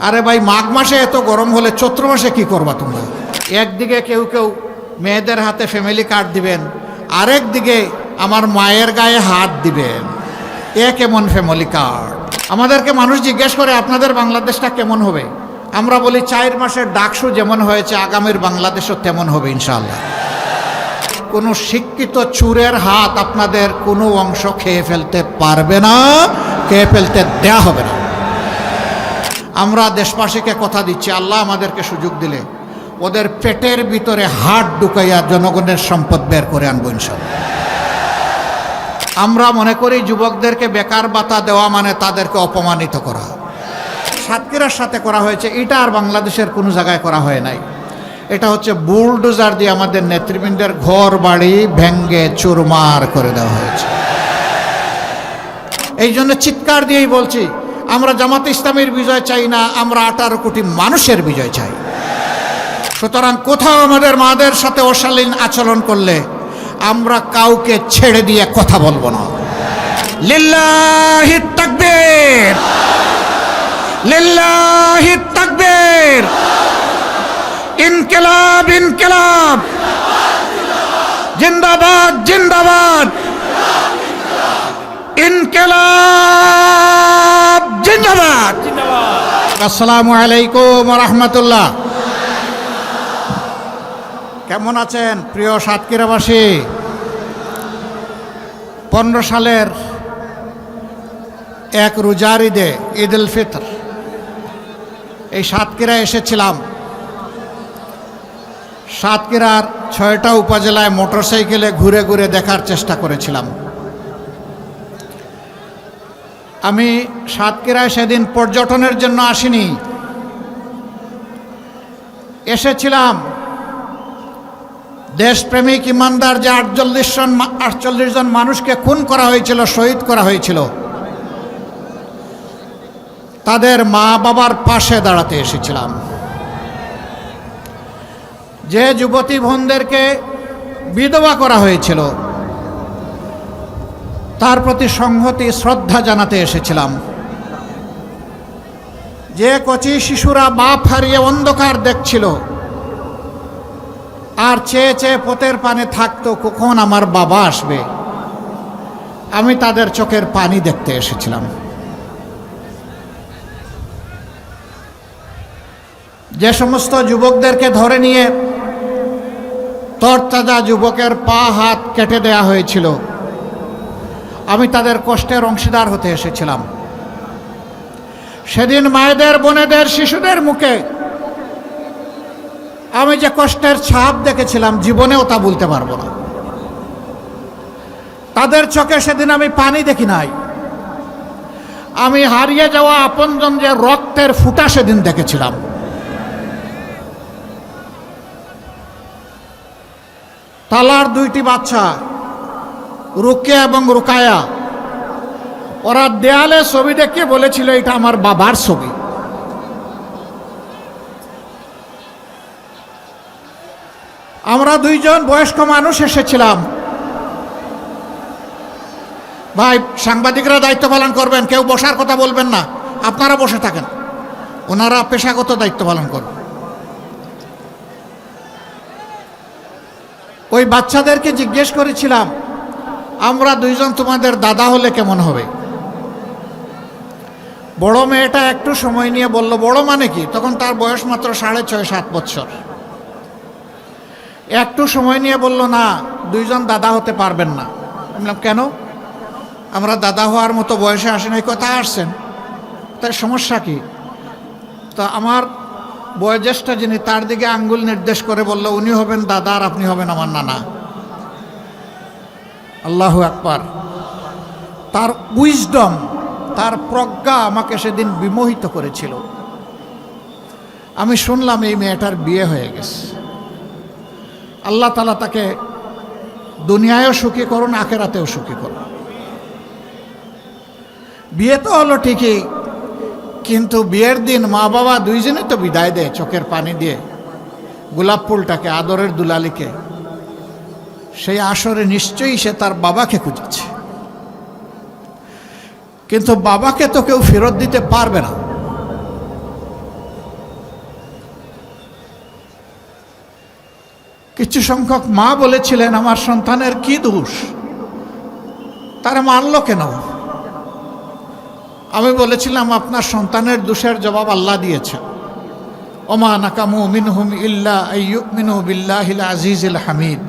আরে ভাই, মাঘ মাসে এত গরম হলে চৈত্র মাসে কি করবা তোমরা? একদিকে কেউ কেউ মেয়েদের হাতে ফ্যামিলি কার্ড দিবেন, আরেক দিকে আমার মায়ের গায়ে হাত দিবেন। এ কেমন ফ্যামিলি কার্ড? আমাদেরকে মানুষ জিজ্ঞেস করে আপনাদের বাংলাদেশটা কেমন হবে? আমরা বলি 4 মাসের ডাকসু যেমন হয়েছে আগামীর বাংলাদেশও তেমন হবে ইনশাআল্লাহ। কোনো শিক্ষিত চুরের হাত আপনাদের কোনো অংশ খেয়ে ফেলতে পারবে না, খেয়ে ফেলতে দেয়া হবে না। আমরা দেশবাসীকে কথা দিচ্ছি, আল্লাহ আমাদেরকে সুযোগ দিলে ওদের পেটের ভিতরে হাত ঢুকাইয়া জনগণের সম্পদ বের করে আনবো ইনশাআল্লাহ। আমরা মনে করি যুবকদেরকে বেকার ভাতা দেওয়া মানে তাদেরকে অপমানিত করা। সাতক্ষীরার সাথে করা হয়েছে, এটা আর বাংলাদেশের কোনো জায়গায় করা হয় নাই। এটা হচ্ছে বুলডোজার দিয়ে আমাদের নেতৃবৃন্দের ঘর বাড়ি ভেঙ্গে চুরমার করে দেওয়া হয়েছে। এই জন্য চিৎকার দিয়েই বলছি, আমরা জামাতে ইসলামের বিজয় চাই না, আমরা 18 কোটি মানুষের বিজয় চাই। সুতরাং কোথাও আমাদের মাদের সাথে অশালীন আচরণ করলে আমরা কাউকে ছেড়ে দিয়ে কথা বলবো না। লিল্লাহি তাকবীর, লিল্লাহি তাকবীর, ইনকিলাব ইনকিলাব, জিন্দাবাদ জিন্দাবাদ, ইনকিলাব জিন্দাবাদ। আসসালামু আলাইকুম ওয়া রাহমাতুল্লাহ। কেমন আছেন প্রিয় সাতক্ষীরাবাসী? 15 সালের এক রোজার ঈদে, ঈদ উল ফিতর, এই সাতক্ষীরায় এসেছিলাম। সাতক্ষীরার 6টা উপজেলায় মোটরসাইকেলে ঘুরে ঘুরে দেখার চেষ্টা করেছিলাম। আমি সাতক্ষীরায় সেদিন পর্যটনের জন্য আসিনি, এসেছিলাম দেশপ্রেমিক ইমানদার যে 48 জন মানুষকে খুন করা হয়েছিল, শহীদ করা হয়েছিল, তাদের মা বাবার পাশে দাঁড়াতে এসেছিলাম। যে যুবতী বোনদেরকে বিধবা করা হয়েছিল তার প্রতি সংহতি শ্রদ্ধা জানাতে এসেছিলাম। যে কচি শিশুরা বাপ হারিয়ে অন্ধকার দেখছিল আর চেয়ে চেয়ে পথের পানে থাকতো কখন আমার বাবা আসবে, আমি তাদের চোখের পানি দেখতে এসেছিলাম। যে সমস্ত যুবকদেরকে ধরে নিয়ে তরতাজা যুবকের পা হাত কেটে দেয়া হয়েছিল, আমি তাদের কষ্টের অংশীদার হতে এসেছিলাম। সেদিন মায়েদের, বোনেদের, শিশুদের মুখে আমি যে কষ্টের ছাপ দেখেছিলাম জীবনেও তা বলতে পারবো না। তাদের চোখে সেদিন আমি পানি দেখি নাই, আমি হারিয়ে যাওয়া আপনজন যে রক্তের ফুটা সেদিন দেখেছিলাম। তালার 2টি বাচ্চা, রুকিয়া এবং রুকায়া, ওরা দেয়ালে ছবি দেখে বলেছিল এটা আমার বাবার ছবি। আমরা 2 জন বয়স্ক মানুষ এসেছিলাম। ভাই, সাংবাদিকরা দায়িত্ব পালন করবেন, কেউ বসার কথা বলবেন না, আপনারা বসে থাকেন, ওনারা পেশাগত দায়িত্ব পালন করবেন। ওই বাচ্চাদেরকে জিজ্ঞেস করেছিলাম, আমরা 2 জন তোমাদের দাদা হলে কেমন হবে? বড় মেয়েটা একটু সময় নিয়ে বলল, বড় মানে কি? তখন তার বয়স মাত্র 6.5-7 বছর। একটু সময় নিয়ে বলল, না, 2 জন দাদা হতে পারবেন না। আমি বললাম, কেন? আমরা দাদা হওয়ার মতো বয়সে আসেন। এই কথা আসছেন, তার সমস্যা কি? তো আমার বয়োজ্যেষ্ঠ যিনি, তার দিকে আঙ্গুল নির্দেশ করে বলল, উনি হবেন দাদা আর আপনি হবেন আমার নানা। আল্লাহু আকবার। তার উইজডম, তার প্রজ্ঞা আমাকে সেদিন বিমোহিত করেছিল। আমি শুনলাম এই মেয়েটার বিয়ে হয়ে গেছে। আল্লাহ তাআলা তাকে দুনিয়ায়ও সুখী করুন, আখিরাতেও সুখী করুন। বিয়ে তো হলো ঠিকই, কিন্তু বিয়ের দিন মা বাবা 2 জনই তো বিদায় দেয় চোখের পানি দিয়ে গোলাপ ফুলটাকে, আদরের দুলালিকে। সেই আসরে নিশ্চয়ই সে তার বাবাকে খুঁজেছে, কিন্তু বাবাকে তো কেউ ফেরত দিতে পারবে না। কিছু সংখ্যক মা বলেছিলেন, আমার সন্তানের কি দোষ, তারা মারল কেন? আমি বলেছিলাম, আপনার সন্তানের দোষের জবাব আল্লাহ দিয়েছেন। ওমা নাকামু মিনহুম ইল্লা আইয়ুমিনু বিল্লাহিল আজিজিল হামিদ।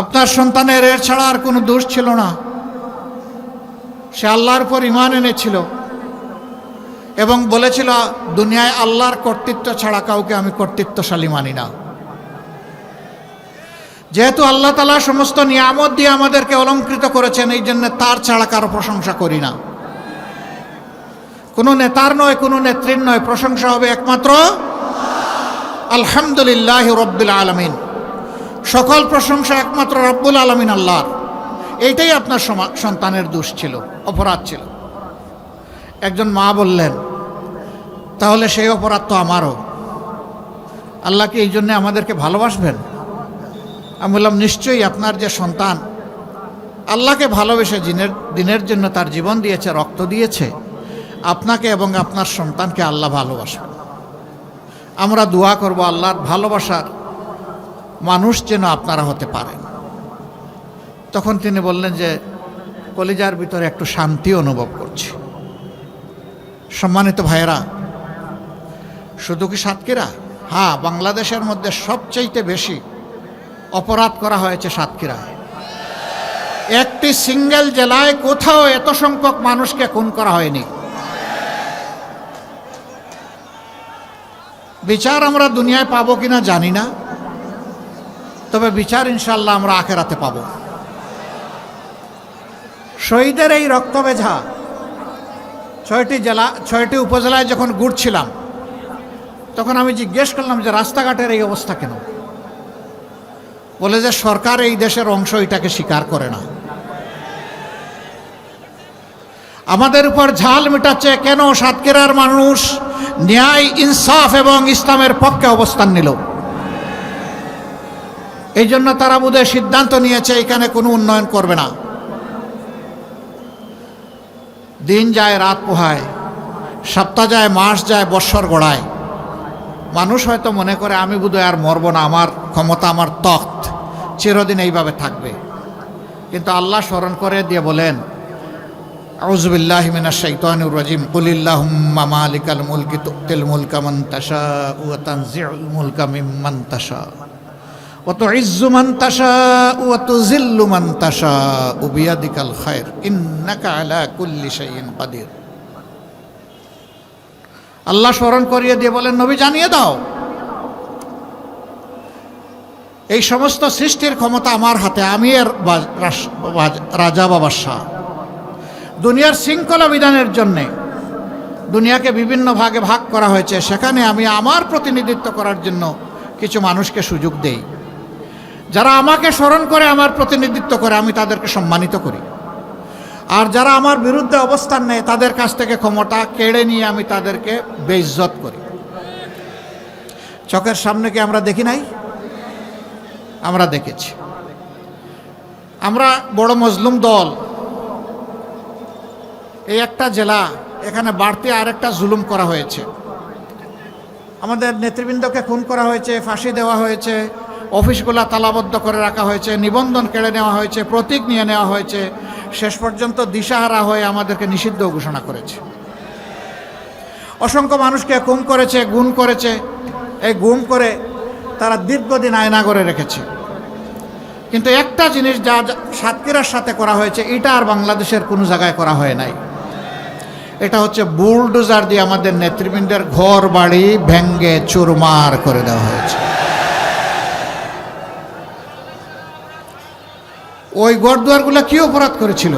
আপনার সন্তানের এর ছাড়া আর কোনো দোষ ছিল না। সে আল্লাহর উপর ঈমান এনেছিল এবং বলেছিল, দুনিয়ায় আল্লাহর কর্তৃত্ব ছাড়া কাউকে আমি কর্তৃত্বশালী মানি না। যেহেতু আল্লাহ তাআলা সমস্ত নিয়ামত দিয়ে আমাদেরকে অলংকৃত করেছেন, এই জন্য তার ছাড়া কারো প্রশংসা করি না। কোনো নেতার নয়, কোনো নেত্রীর নয়, প্রশংসা হবে একমাত্র আলহামদুলিল্লাহি রাব্বিল আলামিন। সকল প্রশংসা একমাত্র রব্বুল আলামিন আল্লাহর। এইটাই আপনার সন্তানের দোষ ছিল, অপরাধ ছিল। একজন মা বললেন, তাহলে সেই অপরাধ তো আমারও। আল্লাহ কি এই জন্যে আমাদেরকে ভালোবাসবেন? আমি বললাম, নিশ্চয়ই। আপনার যে সন্তান আল্লাহকে ভালোবেসে দিনের জন্য তার জীবন দিয়েছে, রক্ত দিয়েছে, আপনাকে এবং আপনার সন্তানকে আল্লাহ ভালোবাসবেন। আমরা দোয়া করব আল্লাহর ভালোবাসার মানুষ যেন আপনারা হতে পারেন। তখন তিনি বললেন যে, কলিজার ভিতরে একটু শান্তি অনুভব করছি। সম্মানিত ভাইয়েরা, শুধু কি সাতক্ষীরা? হ্যাঁ, বাংলাদেশের মধ্যে সবচাইতে বেশি অপরাধ করা হয়েছে সাতক্ষীরায়। একটি সিঙ্গেল জেলায় কোথাও এত সংখ্যক মানুষকে খুন করা হয়নি। বিচার আমরা দুনিয়ায় পাবো কিনা জানি না, তবে বিচার ইনশাআল্লাহ আমরা আখেরাতে পাবো। শহীদের এই রক্তভেজা 6টি উপজেলায় যখন ঘুরছিলাম, তখন আমি জিজ্ঞেস করলাম যে রাস্তাঘাটের এই অবস্থা কেন? বলে যে সরকার এই দেশের অংশ, এটাকে স্বীকার করে না। আমাদের উপর ঝাল মেটাচ্ছে কেন? সাতক্ষীরার মানুষ ন্যায়, ইনসাফ এবং ইসলামের পক্ষে অবস্থান নিল। এই জন্য তারা বোধহয় সিদ্ধান্ত নিয়েছে এখানে কোনো উন্নয়ন করবে না। দিন যায়, রাত পোহায়, সপ্তাহ যায়, মাস যায়, বৎসর গড়ায়। মানুষ হয়তো মনে করে আমি বোধহয় আর মরব না, আমার ক্ষমতা, আমার তখ্ত চিরদিন এইভাবে থাকবে। কিন্তু আল্লাহ স্মরণ করে দিয়ে বলেন, আউযু বিল্লাহি মিনাশ শাইতানির রাজিম, কুলিল্লাহুম্মা মালিকাল মুলকি তুতিল মুলকা মান তাশাউ ওয়া তানজিউল মুলকা মিম্মান তাশাউ ওয়া তুইজ্জু মান তাশাউ ওয়া তুযিল্লু মান তাশাউ বিয়াদিকাল খায়র ইন্নাকা আলা কুল্লি শাইইন কাদির। আল্লাহ স্মরণ করিয়ে দিয়ে বলেন, নবী জানিয়ে দাও, এই সমস্ত সৃষ্টির ক্ষমতা আমার হাতে, আমি এর রাজা বা বাদশা। দুনিয়ার শৃঙ্খলা বিধানের জন্যে দুনিয়াকে বিভিন্ন ভাগে ভাগ করা হয়েছে, সেখানে আমি আমার প্রতিনিধিত্ব করার জন্য কিছু মানুষকে সুযোগ দেই। যারা আমাকে স্মরণ করে, আমার প্রতিনিধিত্ব করে, আমি তাদেরকে সম্মানিত করি। আর যারা আমার বিরুদ্ধে অবস্থান নেয়, তাদের কাছ থেকে ক্ষমতা কেড়ে নিয়ে আমি তাদেরকে বেইজ্জত করি। চোখের সামনে কি আমরা দেখি নাই? আমরা দেখেছি। আমরা বড় মজলুম দল, এই একটা জেলা, এখানে বাড়তি আরেকটা জুলুম করা হয়েছে। আমাদের নেতৃবৃন্দকে খুন করা হয়েছে, ফাঁসি দেওয়া হয়েছে, অফিসগুলা তালাবদ্ধ করে রাখা হয়েছে, নিবন্ধন কেড়ে নেওয়া হয়েছে, প্রতীক নিয়ে নেওয়া হয়েছে, শেষ পর্যন্ত দিশাহারা হয়ে আমাদেরকে নিষিদ্ধ ঘোষণা করেছে। অসংখ্য মানুষকে গুম করেছে, গুম করেছে। এই গুম করে তারা দীর্ঘদিন আয়না করে রেখেছে। কিন্তু একটা জিনিস যা সাতক্ষীরার সাথে করা হয়েছে, এটা আর বাংলাদেশের কোনো জায়গায় করা হয় নাই। এটা হচ্ছে বুলডোজার দিয়ে আমাদের নেতৃবৃন্দের ঘর বাড়ি ভেঙ্গে চুরমার করে দেওয়া হয়েছে। ওই ঘরদুয়ারগুলো কি অপরাধ করেছিল?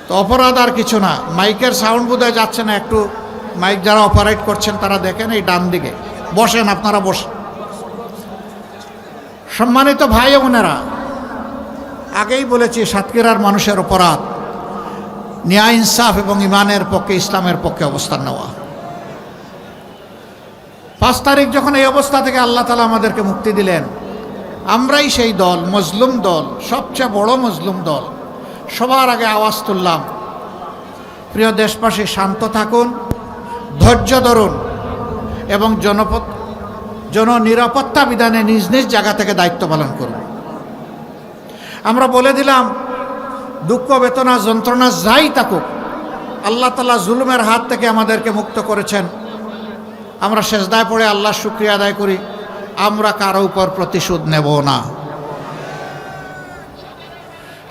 তো অপরাধ আর কিছু না, মাইকের সাউন্ড বোধহয় যাচ্ছে না। একটু মাইক যারা অপারেট করছেন তারা দেখেন, এই ডান দিকে বসেন, আপনারা বসেন। সম্মানিত ভাই বোনেরা, আগেই বলেছি সাতক্ষীরার মানুষের অপরাধ ন্যায়, ইনসাফ এবং ইমানের পক্ষে, ইসলামের পক্ষে অবস্থান নেওয়া। 5 তারিখ যখন এই অবস্থা থেকে আল্লাহ তাআলা আমাদেরকে মুক্তি দিলেন, আমরাই সেই দল, মজলুম দল, সবচেয়ে বড় মজলুম দল। সবার আগে আওয়াজ তুললাম, প্রিয় দেশবাসী শান্ত থাকুন, ধৈর্য ধরুন। এবং জননিরাপত্তা বিধানে নিজ নিজ জায়গা থেকে দায়িত্ব পালন করব। আমরা বলে দিলাম, দুঃখ বেদনা যন্ত্রণা যাই থাকুক, আল্লাহ তাআলা জুলুমের হাত থেকে আমাদেরকে মুক্ত করেছেন। আমরা সেজদায় পড়ে আল্লাহর শুকরিয়া আদায় করি। আমরা কারো উপর প্রতিশোধ নেব না।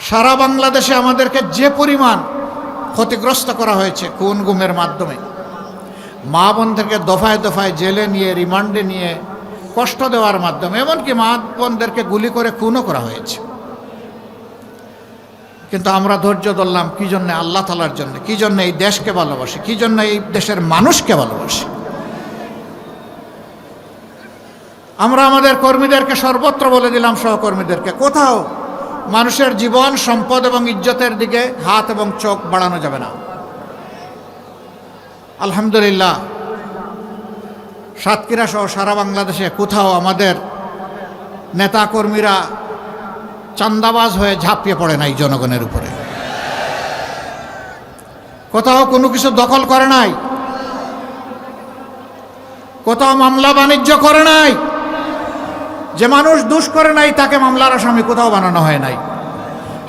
সারা বাংলাদেশে আমাদেরকে যে পরিমাণ ক্ষতিগ্রস্ত করা হয়েছে খুন গুমের মাধ্যমে, মা বোনদেরকে দফায় দফায় জেলে নিয়ে, রিমান্ডে নিয়ে কষ্ট দেওয়ার মাধ্যমে, এমনকি মা বোনদেরকে গুলি করে খুনও করা হয়েছে। কিন্তু আমরা ধৈর্য ধরলাম কি জন্য? আল্লাহ তাআলার জন্য। কি জন্য? এই দেশকে ভালোবাসি। কি জন্য? এই দেশের মানুষকে ভালোবাসি। আমরা আমাদের কর্মীদেরকে সর্বত্র বলে দিলাম, সহকর্মীদেরকে, কোথাও মানুষের জীবন, সম্পদ এবং ইজ্জতের দিকে হাত এবং চোখ বাড়ানো যাবে না। আলহামদুলিল্লাহ, সাতক্ষীরা সহ সারা বাংলাদেশে কোথাও আমাদের নেতাকর্মীরা চান্দাবাজ হয়ে ঝাঁপিয়ে পড়ে নাই জনগণের উপরে। কোথাও কোনো কিছু দখল করে নাই, কোথাও মামলা বাণিজ্য করে নাই। যে মানুষ দোষ করে নাই তাকে মামলার আসামি কোথাও বানানো হয় নাই।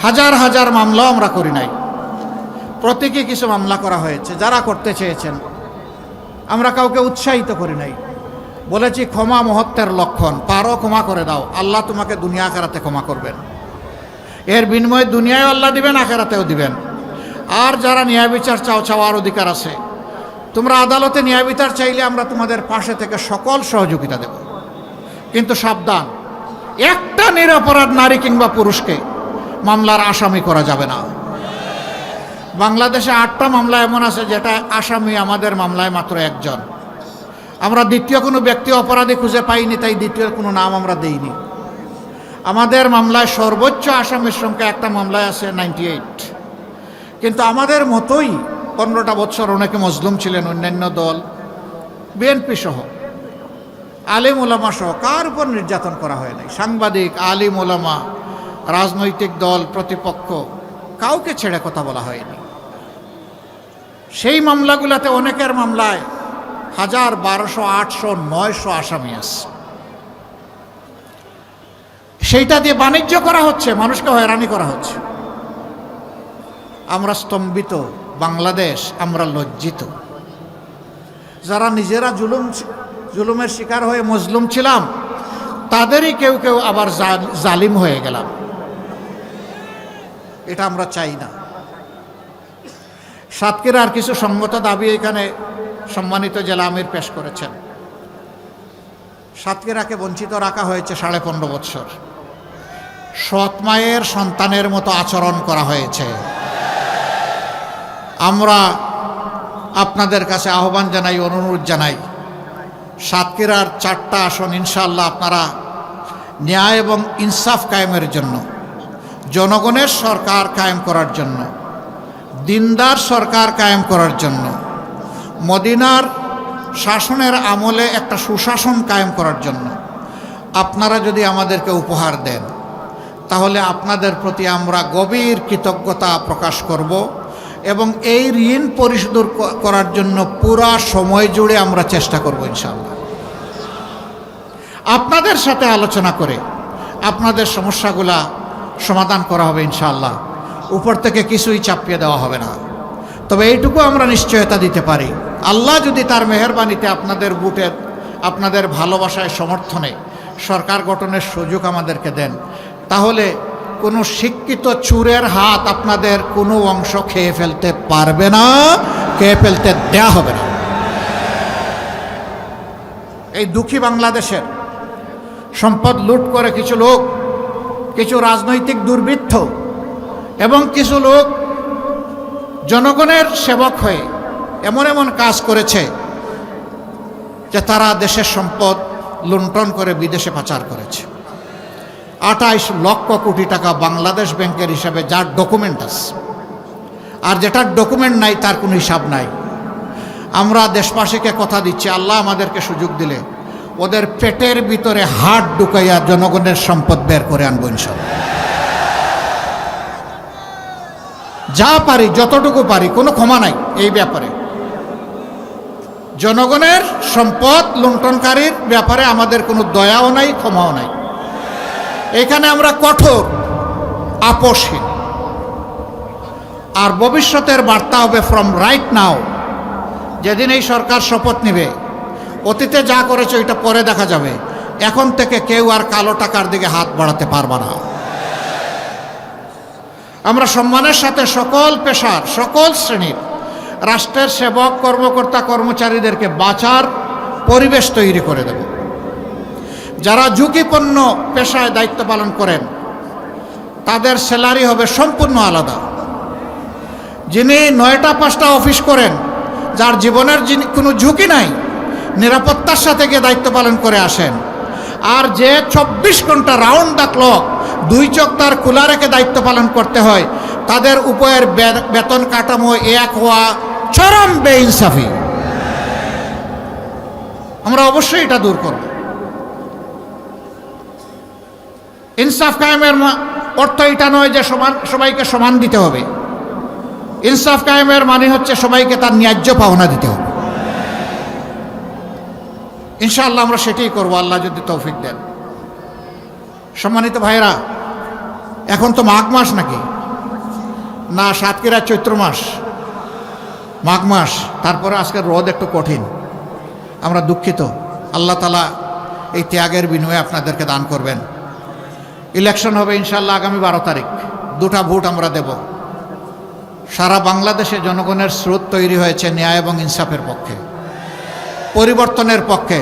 হাজার হাজার মামলাও আমরা করি নাই। প্রত্যেকে কিছু মামলা করা হয়েছে যারা করতে চেয়েছেন। আমরা কাউকে উৎসাহিত করি নাই। বলেছি ক্ষমা মহত্বের লক্ষণ, পারো ক্ষমা করে দাও, আল্লাহ তোমাকে দুনিয়া আখিরাতে ক্ষমা করবেন। এর বিনিময়ে দুনিয়ায় আল্লাহ দিবেন, আখিরাতেও দিবেন। আর যারা ন্যায় বিচার চাও, চাওয়ার অধিকার আছে, তোমরা আদালতে ন্যায় বিচার চাইলে আমরা তোমাদের পাশে থেকে সকল সহযোগিতা দেব। কিন্তু সাবধান, একটা নিরপরাধ নারী কিংবা পুরুষকে মামলার আসামি করা যাবে না। বাংলাদেশে 8টা মামলা এমন আছে যেটা আসামি আমাদের মামলায় মাত্র একজন। আমরা দ্বিতীয় কোনো ব্যক্তি অপরাধী খুঁজে পাইনি, তাই দ্বিতীয় কোনো নাম আমরা দেইনি। আমাদের মামলায় সর্বোচ্চ আসামির সংখ্যা একটা মামলায় আছে 98। কিন্তু আমাদের মতোই 15টা বছর অনেকে মজলুম ছিলেন, অন্যান্য দল, বিএনপি সহ, আলিম ওলামা সহ কার উপর নির্যাতন করা হয় নাই। সাংবাদিক, আলিম ওলামা, রাজনৈতিক দল, প্রতিপক্ষ, কাউকে ছেড়ে কথা বলা হয়নি। সেই মামলাগুলোতে অনেকের মামলায় 1000, 1200, 800, 900 আসামি আছে। সেইটা দিয়ে বাণিজ্য করা হচ্ছে, মানুষকে হয়রানি করা হচ্ছে। আমরা স্তম্ভিত, বাংলাদেশ আমরা লজ্জিত। যারা নিজেরা জুলুমের শিকার হয়ে মজলুম ছিলাম, তাদেরই কেউ কেউ আবার জালিম হয়ে গেলাম। এটা আমরা চাই না। সাতক্ষীরার কিছু সঙ্গত দাবি এখানে সম্মানিত জেলা আমির পেশ করেছেন। সাতক্ষীরাকে বঞ্চিত রাখা হয়েছে 15.5 বছর। সৎ মায়ের সন্তানের মতো আচরণ করা হয়েছে। আমরা আপনাদের কাছে আহ্বান জানাই, অনুরোধ জানাই, সাতক্ষীরার 4টা আসন ইনশাআল্লাহ আপনারা ন্যায় এবং ইনসাফ কায়েমের জন্য, জনগণের সরকার কায়েম করার জন্য, দিনদার সরকার কায়েম করার জন্য, মদিনার শাসনের আমলে একটা সুশাসন কায়েম করার জন্য আপনারা যদি আমাদেরকে উপহার দেন, তাহলে আপনাদের প্রতি আমরা গভীর কৃতজ্ঞতা প্রকাশ করব এবং এই ঋণ পরিশোধ করার জন্য পুরা সময় জুড়ে আমরা চেষ্টা করব ইনশাআল্লাহ। আপনাদের সাথে আলোচনা করে আপনাদের সমস্যাগুলা সমাধান করা হবে ইনশাআল্লাহ। উপর থেকে কিছুই চাপিয়ে দেওয়া হবে না। তবে এইটুকু আমরা নিশ্চয়তা দিতে পারি, আল্লাহ যদি তার মেহেরবানিতে আপনাদের বুটের, আপনাদের ভালোবাসায়, সমর্থনে সরকার গঠনের সুযোগ আমাদেরকে দেন, তাহলে কোনো শিক্ষিত চোরের হাত আপনাদের কোনো অংশ খেয়ে ফেলতে পারবে না, খেয়ে ফেলতে দেয়া হবে না। এই দুঃখী বাংলাদেশের সম্পদ লুট করে কিছু লোক, কিছু রাজনৈতিক দুর্বৃত্ত এবং কিছু লোক জনগণের সেবক হয়ে এমন এমন কাজ করেছে যে তারা দেশের সম্পদ লুণ্ঠন করে বিদেশে পাচার করেছে। 28 লক্ষ কোটি টাকা বাংলাদেশ ব্যাংকের হিসাবে, যার ডকুমেন্ট আছে, আর যেটার ডকুমেন্ট নাই তার কোনো হিসাব নাই। আমরা দেশবাসীকে কথা দিচ্ছি, আল্লাহ আমাদেরকে সুযোগ দিলে ওদের পেটের ভিতরে হাত ঢুকাইয়া জনগণের সম্পদ বের করে আনবো ইনশাআল্লাহ। যা পারি, যতটুকু পারি, কোনো ক্ষমা নাই এই ব্যাপারে। জনগণের সম্পদ লুণ্ঠনকারীর ব্যাপারে আমাদের কোনো দয়াও নাই, ক্ষমাও নাই। এখানে আমরা কঠোর, আপোষহীন। আর ভবিষ্যতের বার্তা হবে ফ্রম রাইট নাও। যেদিন এই সরকার শপথ নেবে, অতীতে যা করেছে ওইটা পরে দেখা যাবে, এখন থেকে কেউ আর কালো টাকার দিকে হাত বাড়াতে পারবে না। আমরা সম্মানের সাথে সকল পেশার, সকল শ্রেণীর রাষ্ট্রের সেবক, কর্মকর্তা, কর্মচারীদেরকে বাঁচার পরিবেশ তৈরি করে দেব। যারা ঝুঁকিপূর্ণ পেশায় দায়িত্ব পালন করেন তাদের স্যালারি হবে সম্পূর্ণ আলাদা। যিনি 9টা 5টা অফিস করেন, যার জীবনের কোনো ঝুঁকি নাই, নিরাপত্তার সাথে গিয়ে দায়িত্ব পালন করে আসেন, আর যে 24 ঘন্টা রাউন্ড দ্য ক্লক 2 চোখ তার খোলা রেখে দায়িত্ব পালন করতে হয়, তাদের উপরের বেতন কাঠামো এক হওয়া চরম বেইনসাফি। আমরা অবশ্যই এটা দূর করব। ইনসাফ কায়েমের অর্থ এটা নয় যে সবাইকে সমান দিতে হবে। ইনসাফ কায়েমের মানে হচ্ছে সবাইকে তার ন্যায্য পাওনা দিতে হবে। ইনশাআল্লাহ আমরা সেটাই করব, আল্লাহ যদি তৌফিক দেন। সম্মানিত ভাইরা, এখন তো মাঘ মাস নাকি না, সাতক্ষীরা চৈত্র মাস, মাঘ মাস। তারপরে আজকের রোদ একটু কঠিন, আমরা দুঃখিত। আল্লাহ তাআলা এই ত্যাগের বিনিময়ে আপনাদেরকে দান করবেন। ইলেকশন হবে ইনশাআল্লাহ আগামী 12 তারিখ। 2টা ভোট আমরা দেব। সারা বাংলাদেশে জনগণের স্রোত তৈরি হয়েছে ন্যায় এবং ইনসাফের পক্ষে, পরিবর্তনের পক্ষে,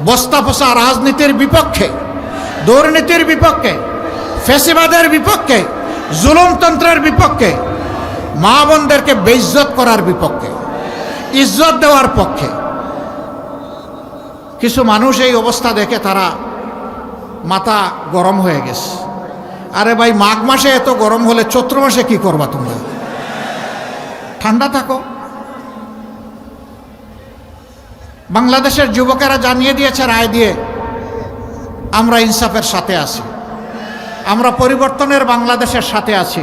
বস্তা পচা রাজনীতির বিপক্ষে, দুর্নীতির বিপক্ষে, ফ্যাসিবাদের বিপক্ষে, জুলুমতন্ত্রের বিপক্ষে, মা বোনদেরকে বেইজ্জত করার বিপক্ষে, ইজ্জত দেওয়ার পক্ষে। কিছু মানুষ এই অবস্থা দেখে তারা মাথা গরম হয়ে গেছে। আরে ভাই, মাঘ মাসে এত গরম হলে চৈত্র মাসে কি করবা তোমরা? ঠান্ডা থাকো। বাংলাদেশের যুবকেরা জানিয়ে দিয়েছে রায় দিয়ে, আমরা ইনসাফের সাথে আছি, আমরা পরিবর্তনের বাংলাদেশের সাথে আছি।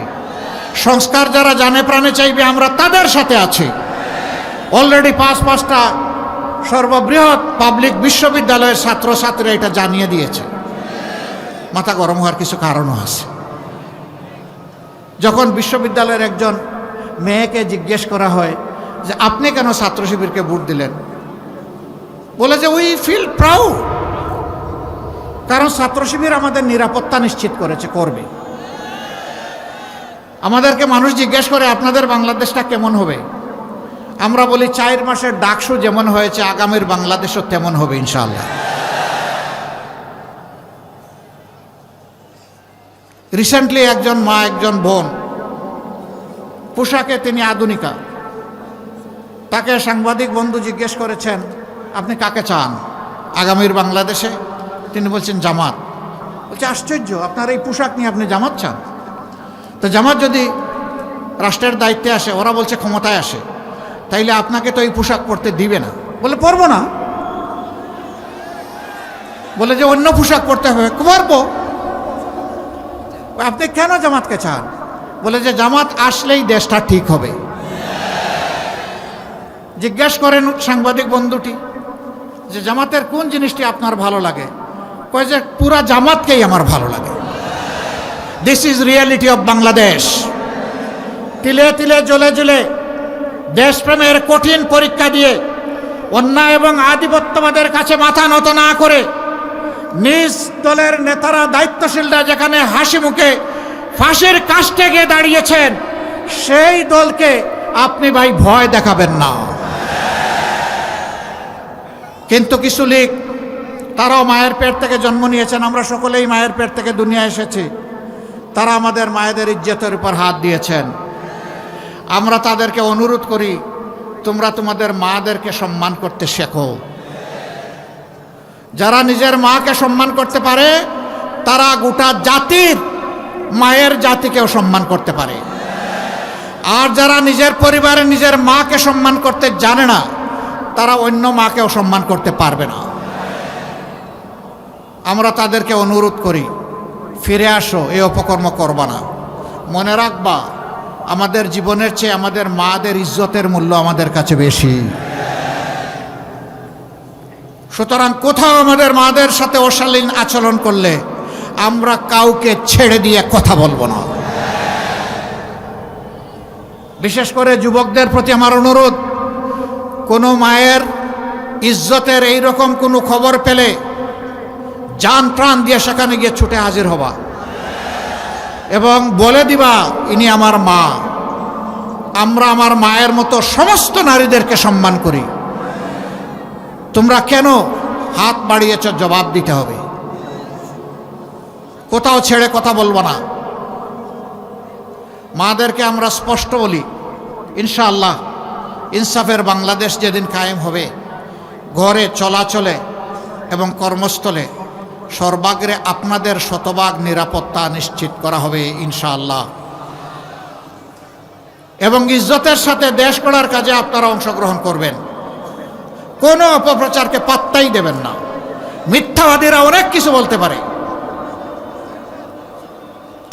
সংস্কার যারা জানে প্রাণে চাইবে, আমরা তাদের সাথে আছি। অলরেডি 5টা সর্ববৃহৎ পাবলিক বিশ্ববিদ্যালয়ের ছাত্রছাত্রীরা এটা জানিয়ে দিয়েছে। মাথা গরম হওয়ার কিছু কারণও আছে। যখন বিশ্ববিদ্যালয়ের একজন মেয়েকে জিজ্ঞেস করা হয় যে আপনি কেন ছাত্র শিবিরকে ভোট দিলেন, বলে যে উই ফিল প্রাউড, কারণ ছাত্র শিবির আমাদের নিরাপত্তা নিশ্চিত করেছে, করবে। আমাদেরকে মানুষ জিজ্ঞেস করে আপনাদের বাংলাদেশটা কেমন হবে, আমরা বলি 4 মাসের ডাকসু যেমন হয়েছে আগামীর বাংলাদেশও তেমন হবে ইনশাআল্লাহ। রিসেন্টলি একজন মা, একজন বোন, পোশাকে তিনি আধুনিকা, তাকে সাংবাদিক বন্ধু জিজ্ঞেস করেছেন আপনি কাকে চান আগামীর বাংলাদেশে? তিনি বলছেন জামাত। বলছে আশ্চর্য, আপনার এই পোশাক নিয়ে আপনি জামাত চান? তো জামাত যদি রাষ্ট্রের দায়িত্বে আসে, ওরা বলছে ক্ষমতায় আসে, তাইলে আপনাকে তো এই পোশাক পরতে দিবে না। বলে পরবো না। বলে যে অন্য পোশাক পরতে হবে, পরবো। আপনি কেন জামাতকে চান? বলে যে জামাত আসলেই দেশটা ঠিক হবে। জিজ্ঞাসা করেন সাংবাদিক বন্ধুটি যে জামাতের কোন জিনিসটি আপনার ভালো লাগে? কয় যে পুরা জামাতকেই আমার ভালো লাগে। This is reality of Bangladesh. তিলে তিলে জ্বলে জ্বলে দেশপ্রেমের কঠিন পরীক্ষা দিয়ে অন্যায় এবং আধিপত্যবাদের কাছে মাথা নত না করে নিজ দলের নেতারা, দায়িত্বশীলরা যেখানে হাসি মুখে ফাঁসির কাস্টে গিয়ে দাঁড়িয়েছেন, সেই দলকে আপনি ভাই ভয় দেখাবেন না। কিন্তু কিছু লীগ, তারাও মায়ের পেট থেকে জন্ম নিয়েছেন, আমরা সকলেই মায়ের পেট থেকে দুনিয়া এসেছি, তারা আমাদের মায়েদের ইজ্জতের উপর হাত দিয়েছেন। আমরা তাদেরকে অনুরোধ করি, তোমরা তোমাদের মাদেরকে সম্মান করতে শেখো। যারা নিজের মাকে সম্মান করতে পারে, তারা গোটা জাতির মায়ের জাতিকেও সম্মান করতে পারে। আর যারা নিজের পরিবারে নিজের মাকে সম্মান করতে জানে না, তারা অন্য মাকেও সম্মান করতে পারবে না। আমরা তাদেরকে অনুরোধ করি, ফিরে আসো, এই অপকর্ম করবা না। মনে রাখবা, আমাদের জীবনের চেয়ে আমাদের মাদের ইজ্জতের মূল্য আমাদের কাছে বেশি। সুতরাং কোথাও আমাদের মাদের সাথে অশালীন আচরণ করলে আমরা কাউকে ছেড়ে দিয়ে কথা বলবো না। বিশেষ করে যুবকদের প্রতি আমার অনুরোধ, কোনো মায়ের ইজ্জতের এইরকম কোনো খবর পেলে জান প্রাণ দিয়ে সেখানে গিয়ে ছুটে হাজির হবা এবং বলে দিবা ইনি আমার মা। আমরা আমার মায়ের মতো সমস্ত নারীদেরকে সম্মান করি, তোমরা কেন হাত বাড়িয়েছ জবাব দিতে হবে। কোথাও ছেড়ে কথা বলবো না। মাদেরকে আমরা স্পষ্ট বলি, ইনশাআল্লাহ ইনসাফের বাংলাদেশ যেদিন কায়েম হবে, ঘরে চলাচলে এবং কর্মস্থলে সর্বাগ্রে আপনাদের শতভাগ নিরাপত্তা নিশ্চিত করা হবে ইনশাআল্লাহ। এবং ইজ্জতের সাথে দেশ গড়ার কাজে আপনারা অংশগ্রহণ করবেন। কোনো অপপ্রচারকে পাত্তাই দেবেন না। মিথ্যাবাদীরা অনেক কিছু বলতে পারে,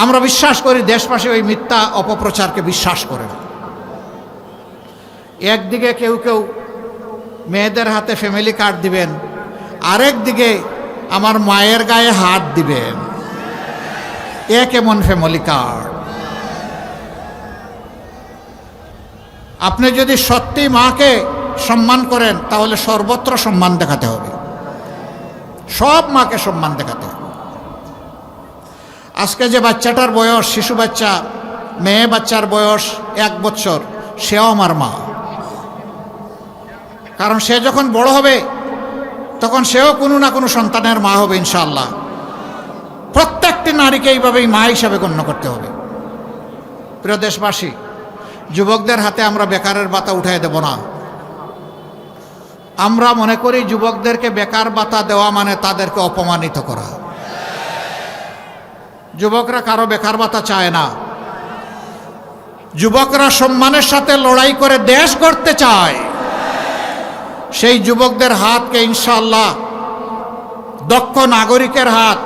আমরা বিশ্বাস করি দেশবাসী ওই মিথ্যা অপপ্রচারকে বিশ্বাস করে না। একদিকে কেউ কেউ মেয়েদের হাতে ফ্যামিলি কার্ড দিবেন, আরেক দিকে আমার মায়ের গায়ে হাত দিবেন। এ কেমন ফ্যামিলি কার্ড? আপনি যদি সত্যি মাকে সম্মান করেন তাহলে সর্বত্র সম্মান দেখাতে হবে, সব মাকে সম্মান দেখাতে হবে। আজকে যে বাচ্চাটার বয়স, শিশু বাচ্চা, মেয়ে বাচ্চার বয়স 1 বছর, সেও আমার মা। কারণ সে যখন বড় হবে তখন সেও কোনো না কোনো সন্তানের মা হবে ইনশাআল্লাহ। প্রত্যেকটি নারীকে এইভাবেই মা হিসাবে গণ্য করতে হবে। প্রিয় দেশবাসী, যুবকদের হাতে আমরা বেকারের ভাতা উঠাই দেব না। আমরা মনে করি যুবকদেরকে বেকার ভাতা দেওয়া মানে তাদেরকে অপমানিত করা। যুবকরা কারো বেকার ভাতা চায় না। যুবকরা সম্মানের সাথে লড়াই করে দেশ গড়তে চায়। সেই যুবকদের হাতকে ইনশাআল্লাহ দক্ষ নাগরিকের হাত,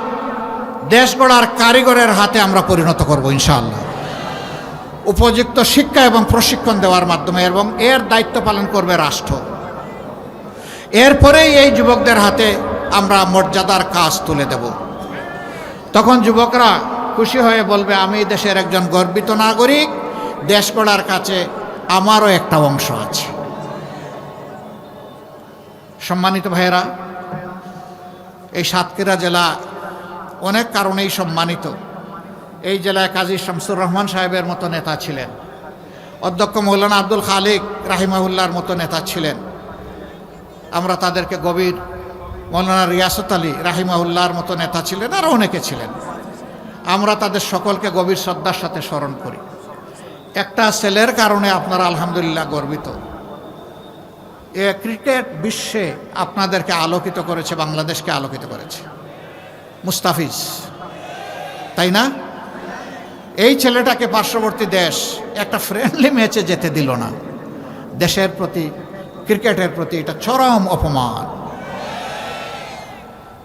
দেশ গড়ার কারিগরের হাতে আমরা পরিণত করব ইনশাআল্লাহ, উপযুক্ত শিক্ষা এবং প্রশিক্ষণ দেওয়ার মাধ্যমে। এবং এর দায়িত্ব পালন করবে রাষ্ট্র। এরপরেই এই যুবকদের হাতে আমরা মর্যাদার কাজ তুলে দেব। তখন যুবকরা খুশি হয়ে বলবে, আমি দেশের একজন গর্বিত নাগরিক, দেশ গড়ার কাছে আমারও একটা অংশ আছে। সম্মানিত ভাইয়েরা, এই সাতক্ষীরা জেলা অনেক কারণেই সম্মানিত। এই জেলায় কাজী শামসুর রহমান সাহেবের মতো নেতা ছিলেন, অধ্যক্ষ মৌলানা আব্দুল খালিক রাহিমাহুল্লাহর মতো নেতা ছিলেন। আমরা তাদেরকে গভীর, মৌলানা রিয়াসত আলী রাহিমাহুল্লাহর মতো নেতা ছিলেন, আরও অনেকে ছিলেন। আমরা তাদের সকলকে গভীর শ্রদ্ধার সাথে স্মরণ করি। একটা ছেলের কারণে আপনারা আলহামদুলিল্লাহ গর্বিত। এ ক্রিকেট বিশ্বে আপনাদেরকে আলোকিত করেছে, বাংলাদেশকে আলোকিত করেছে মুস্তাফিজ, তাই না? এই ছেলেটাকে পার্শ্ববর্তী দেশ একটা ফ্রেন্ডলি ম্যাচে যেতে দিল না। দেশের প্রতি, ক্রিকেটের প্রতি এটা চরম অপমান।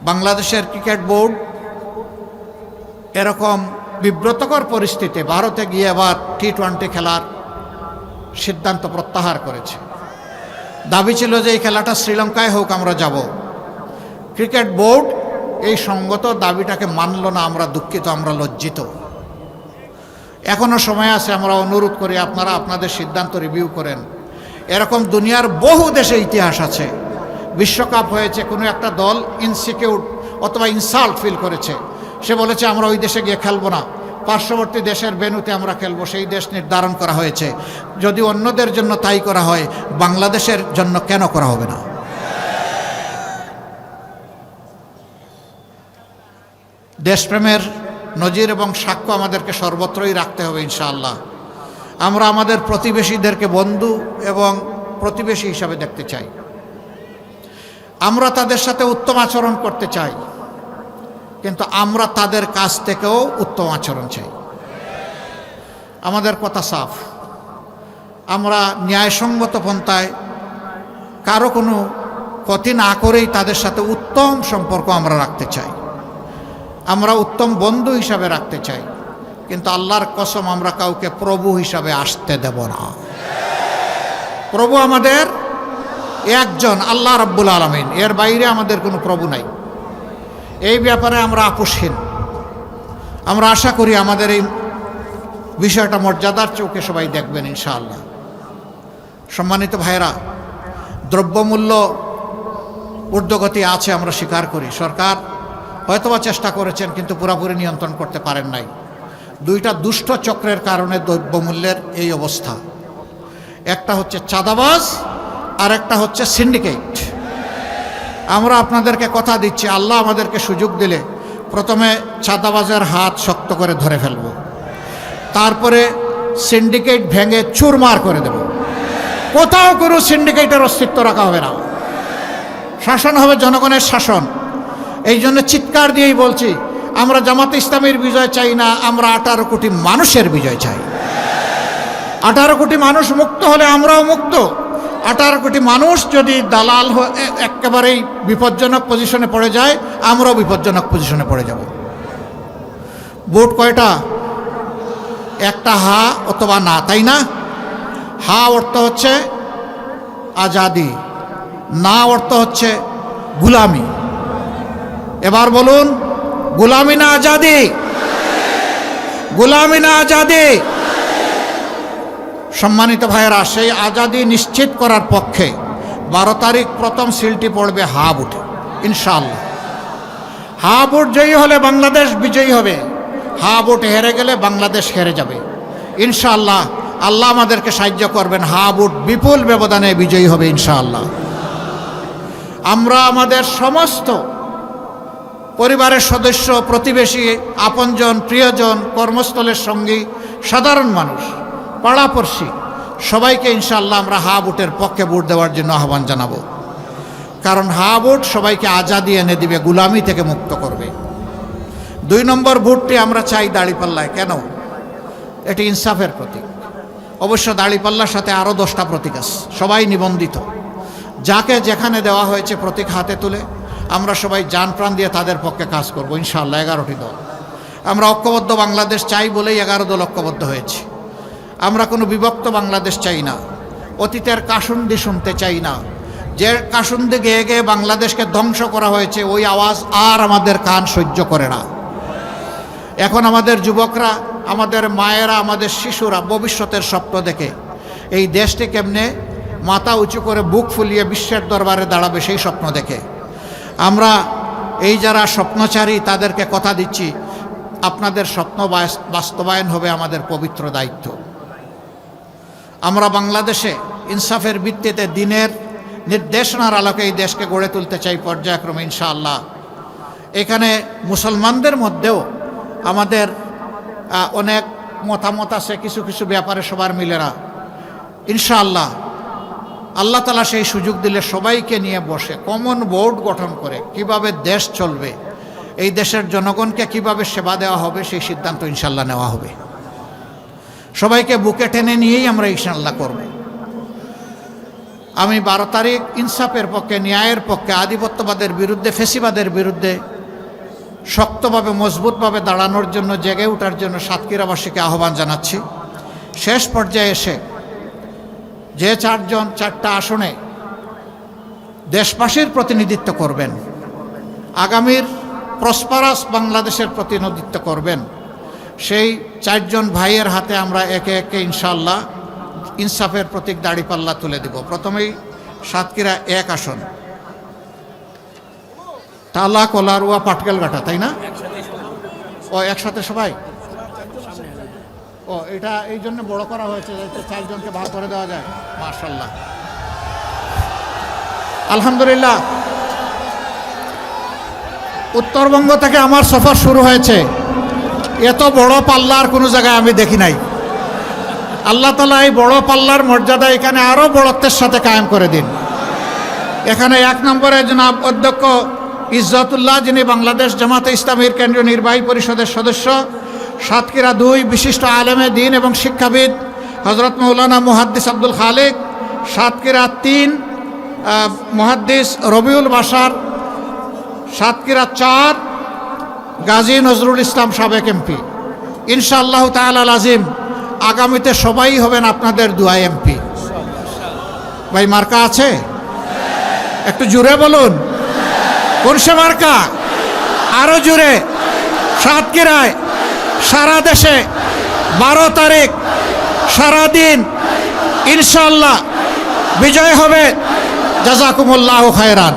বাংলাদেশের ক্রিকেট বোর্ড এরকম বিব্রতকর পরিস্থিতি ভারতে গিয়ে আবার T20 খেলার সিদ্ধান্ত প্রত্যাহার করেছে। দাবি ছিল যে এই খেলাটা শ্রীলঙ্কায় হোক, আমরা যাব। ক্রিকেট বোর্ড এই সঙ্গত দাবিটাকে মানল না। আমরা দুঃখিত, আমরা লজ্জিত। এখনও সময় আছে, আমরা অনুরোধ করি আপনারা আপনাদের সিদ্ধান্ত রিভিউ করেন। এরকম দুনিয়ার বহু দেশে ইতিহাস আছে, বিশ্বকাপ হয়েছে, কোনো একটা দল ইনসিকিউর অথবা ইনসাল্ট ফিল করেছে, সে বলেছে আমরা ওই দেশে গিয়ে খেলবো না, পার্শ্ববর্তী দেশের ভেন্যুতে আমরা খেলবো। সেই দেশ নির্ধারণ করা হয়েছে। যদি অন্যদের জন্য তাই করা হয়, বাংলাদেশের জন্য কেন করা হবে না? দেশপ্রেমের নজির এবং সাক্ষ্য আমাদেরকে সর্বত্রই রাখতে হবে ইনশাআল্লাহ। আমরা আমাদের প্রতিবেশীদেরকে বন্ধু এবং প্রতিবেশী হিসাবে দেখতে চাই। আমরা তাদের সাথে উত্তম আচরণ করতে চাই, কিন্তু আমরা তাদের কাছ থেকেও উত্তম আচরণ চাই। আমাদের কথা সাফ, আমরা ন্যায়সঙ্গত পন্থায় কারো কোনো ক্ষতি না করেই তাদের সাথে উত্তম সম্পর্ক আমরা রাখতে চাই। আমরা উত্তম বন্ধু হিসাবে রাখতে চাই, কিন্তু আল্লাহর কসম আমরা কাউকে প্রভু হিসাবে আসতে দেব না। প্রভু আমাদের একজন, আল্লাহ রাব্বুল আলামিন, এর বাইরে আমাদের কোনো প্রভু নাই। এই ব্যাপারে আমরা আপোষহীন। আমরা আশা করি আমাদের এই বিষয়টা মর্যাদার চোখে সবাই দেখবেন ইনশাআল্লাহ। সম্মানিত ভাইরা, দ্রব্যমূল্য ঊর্ধ্বগতি আছে, আমরা স্বীকার করি। সরকার হয়তোবা চেষ্টা করেছেন কিন্তু পুরোপুরি নিয়ন্ত্রণ করতে পারেন নাই। দুইটা দুষ্ট চক্রের কারণে দ্রব্যমূল্যের এই অবস্থা। একটা হচ্ছে চাঁদাবাজ আর একটা হচ্ছে সিন্ডিকেট। আমরা আপনাদেরকে কথা দিচ্ছি, আল্লাহ আমাদেরকে সুযোগ দিলে প্রথমে চাঁদাবাজের হাত শক্ত করে ধরে ফেলব, তারপরে সিন্ডিকেট ভেঙে চুরমার করে দেব। কোথাও কোনো সিন্ডিকেটের অস্তিত্ব রাখা হবে না। শাসন হবে জনগণের শাসন। এই জন্য চিৎকার দিয়েই বলছি, আমরা জামাতে ইসলামের বিজয় চাই না, আমরা 18 কোটি মানুষের বিজয় চাই। 18 কোটি মানুষ মুক্ত হলে আমরাও মুক্ত। 18 কোটি মানুষ যদি দালাল একেবারেই বিপজ্জনক পজিশনে পড়ে যায়, আমরাও বিপজ্জনক পজিশনে পড়ে যাব। ভোট কয়টা? একটা হা অথবা না, তাই না? হা অর্থ হচ্ছে আজাদি, না অর্থ হচ্ছে গুলামি। এবার বলুন, গুলামি না আজাদি? গুলামি না আজাদি? সম্মানিত ভাইয়েরা, সেই আজাদি নিশ্চিত করার পক্ষে 12 তারিখ প্রথম সিলটি পড়বে হা ভোটে ইনশাআল্লাহ। হা ভোট জয়ী হলে বাংলাদেশ বিজয়ী হবে, হা ভোট হেরে গেলে বাংলাদেশ হেরে যাবে ইনশাআল্লাহ। আল্লাহ আমাদেরকে সাহায্য করবেন, হা ভোট বিপুল ব্যবধানে বিজয়ী হবে ইনশাআল্লাহ। আমরা আমাদের সমস্ত পরিবারের সদস্য, প্রতিবেশী, আপনজন, প্রিয়জন, কর্মস্থলের সঙ্গী, সাধারণ মানুষ, পাড়াপড়শি সবাইকে ইনশাআল্লাহ আমরা হা ভোটের পক্ষে ভোট দেওয়ার জন্য আহ্বান জানাবো। কারণ হা ভোট সবাইকে আজাদি এনে দিবে, গুলামি থেকে মুক্ত করবে। 2 নম্বর ভোটটি আমরা চাই দাড়িপাল্লায়। কেন? এটি ইনসাফের প্রতীক। অবশ্য দাড়িপাল্লার সাথে আরও 10টা প্রতীক আছে, সবাই নিবন্ধিত। যাকে যেখানে দেওয়া হয়েছে প্রতীক হাতে তুলে আমরা সবাই জান প্রাণ দিয়ে তাদের পক্ষে কাজ করব ইনশাআল্লাহ। 11টি দল। আমরা ঐক্যবদ্ধ বাংলাদেশ চাই বলেই 11 দল ঐক্যবদ্ধ হয়েছে। আমরা কোনো বিভক্ত বাংলাদেশ চাই না, অতীতের কাসুন্দি শুনতে চাই না। যে কাসুন্দি গেয়ে গেয়ে বাংলাদেশকে ধ্বংস করা হয়েছে, ওই আওয়াজ আর আমাদের কান সহ্য করে না। এখন আমাদের যুবকরা, আমাদের মায়েরা, আমাদের শিশুরা ভবিষ্যতের স্বপ্ন দেখে এই দেশটি কেমনে মাথা উঁচু করে বুক ফুলিয়ে বিশ্বের দরবারে দাঁড়াবে, সেই স্বপ্ন দেখে। আমরা এই যারা স্বপ্নচারী তাদেরকে কথা দিচ্ছি, আপনাদের স্বপ্ন বাস্তবায়ন হবে আমাদের পবিত্র দায়িত্ব। আমরা বাংলাদেশে ইনসাফের ভিত্তিতে দিনের নির্দেশনার আলোকে এই দেশকে গড়ে তুলতে চাই পর্যায়ক্রমে ইনশাআল্লাহ। এখানে মুসলমানদের মধ্যেও আমাদের অনেক মতামত আছে, কিছু কিছু ব্যাপারে সবার মিলে না। ইনশাআল্লাহ আল্লাহ তাআলা সেই সুযোগ দিলে সবাইকে নিয়ে বসে কমন বোর্ড গঠন করে কিভাবে দেশ চলবে, এই দেশের জনগণকে কিভাবে সেবা দেওয়া হবে, সেই সিদ্ধান্ত ইনশাআল্লাহ নেওয়া হবে। সবাইকে বুকে টেনে নিয়েই আমরা ইনশাআল্লাহ করব। আমি 12 তারিখ ইনসাফের পক্ষে, ন্যায়ের পক্ষে, আধিপত্যবাদের বিরুদ্ধে, ফেসিবাদের বিরুদ্ধে শক্তভাবে, মজবুতভাবে দাঁড়ানোর জন্য, জেগে ওঠার জন্য সাতক্ষীরাবাসীকে আহ্বান জানাচ্ছি। শেষ পর্যায়ে এসে যে 4টা আসনে দেশবাসীর প্রতিনিধিত্ব করবেন, আগামীর প্রসপারাস বাংলাদেশের প্রতিনিধিত্ব করবেন, সেই 4জন ভাইয়ের হাতে আমরা একে একে ইনশাআল্লাহ ইনসাফের প্রতীক দাড়িপাল্লা তুলে দেব। প্রথমেই সাতক্ষীরা 1 আসন, টালা, কলারুয়া, পাটকেলঘাটা, তাই না? ও একসাথে সবাই? ও এটা এই জন্য বড় করা হয়েছে, 4জনকে ভাগ করে দেওয়া যায়। মাশাআল্লাহ, আলহামদুলিল্লাহ। উত্তরবঙ্গ থেকে আমার সফর শুরু হয়েছে, এত বড় পাল্লার কোনো জায়গায় আমি দেখি নাই। আল্লাহ তাআলা এই বড় পাল্লার মর্যাদা এখানে আরও বড়ত্বের সাথে কায়েম করে দিন। এখানে 1 নম্বরে জনাব অধ্যক্ষ ইজ্জতুল্লাহ, যিনি বাংলাদেশ জামাতে ইসলামীর কেন্দ্রীয় নির্বাহী পরিষদের সদস্য। সাতক্ষীরা 2 বিশিষ্ট আলেমে দ্বীন এবং শিক্ষাবিদ হযরত মাওলানা মুহাদ্দিস আব্দুল খালেক। সাতক্ষীরা 3 মুহাদ্দিস রবিউল বাশার। সাতক্ষীরা 4 গাজী নজরুল ইসলাম, সাবেক এমপি। ইনশাআল্লাহ তাআলা আজিম আগামীতে সবাই হবেন আপনাদের দোয়া এমপি। ভাই মার্কা আছে? একটু জোরে বলুন, কোন সে মার্কা? আরো জোরে। সাতক্ষীরায় সারা দেশে 12 তারিখ সারাদিন ইনশাআল্লাহ বিজয় হবে। জাযাকুমুল্লাহু খায়রান,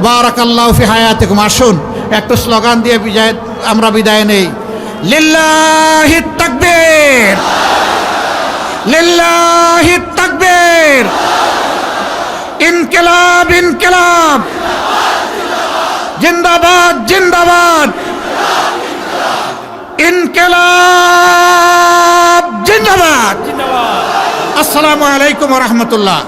বারাকাল্লাহু ফি হায়াতিকুম। আসুন একটু স্লোগান দিয়ে আমরা বিদায় নেই। লিল্লাহিত তাকবীর, লিল্লাহিত তাকবীর, ইনকিলাব ইনকিলাব, জিন্দাবাদ জিন্দাবাদ, ইনকিলাব জিন্দাবাদ। আসসালামু আলাইকুম ওয়া রাহমাতুল্লাহ।